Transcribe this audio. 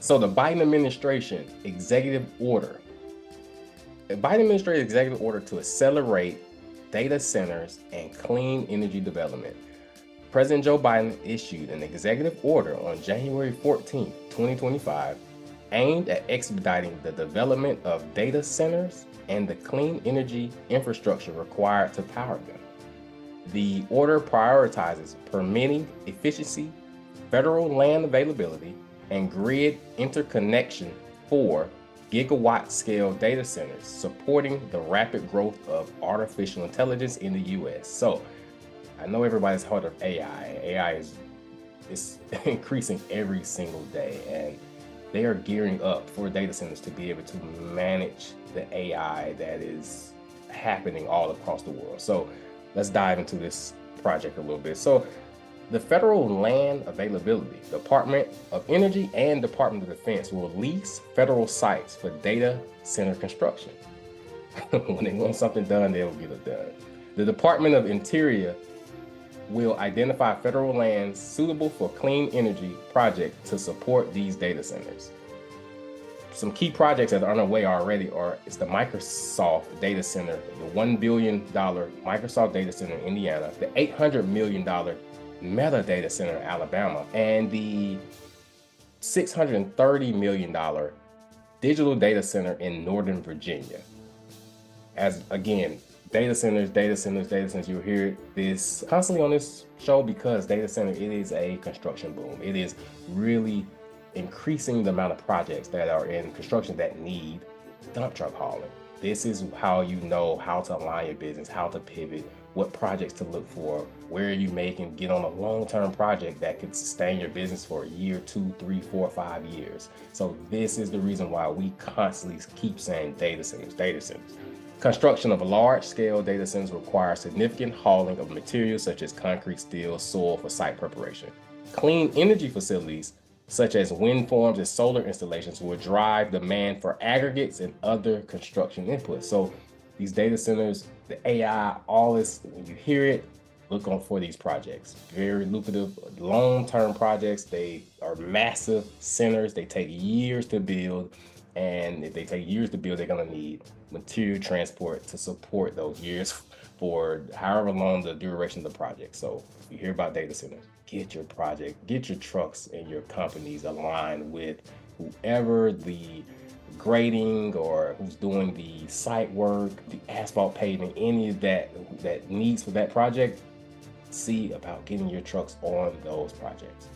So the Biden administration executive order to accelerate data centers and clean energy development. President Joe Biden issued an executive order on January 14, 2025, aimed at expediting the development of data centers and the clean energy infrastructure required to power them. The order prioritizes permitting efficiency, federal land availability, and grid interconnection for gigawatt-scale data centers, supporting the rapid growth of artificial intelligence in the U.S. So, I know everybody's heard of AI. AI is increasing every single day, and they are gearing up for data centers to be able to manage the AI that is happening all across the world. So let's dive into this project a little bit. So the Federal Land Availability, Department of Energy and Department of Defense will lease federal sites for data center construction. When they want something done, they'll get it done. The Department of Interior will identify federal lands suitable for clean energy projects to support these data centers. Some key projects that are underway already is the Microsoft data center, the $1 billion Microsoft data center in Indiana, the $800 million Meta data center in Alabama, and the $630 million digital data center in Northern Virginia. As again, data centers, you'll hear this constantly on this show because data center, it is a construction boom. It is really increasing the amount of projects that are in construction that need dump truck hauling. This is how you know how to align your business, how to pivot, what projects to look for, where you can get on a long-term project that could sustain your business for a year, 2, 3, 4, 5 years. So this is the reason why we constantly keep saying data centers, data centers. Construction of large-scale data centers requires significant hauling of materials such as concrete, steel, soil for site preparation. Clean energy facilities such as wind farms and solar installations will drive demand for aggregates and other construction inputs. So these data centers, the AI, all this, when you hear it, look on for these projects. Very lucrative, long-term projects. They are massive centers. They take years to build. And if they take years to build, they're gonna need material transport to support those years for however long the duration of the project. So if you hear about data centers, get your project, get your trucks and your companies aligned with whoever the grading or who's doing the site work, the asphalt paving, any of that needs for that project. See about getting your trucks on those projects.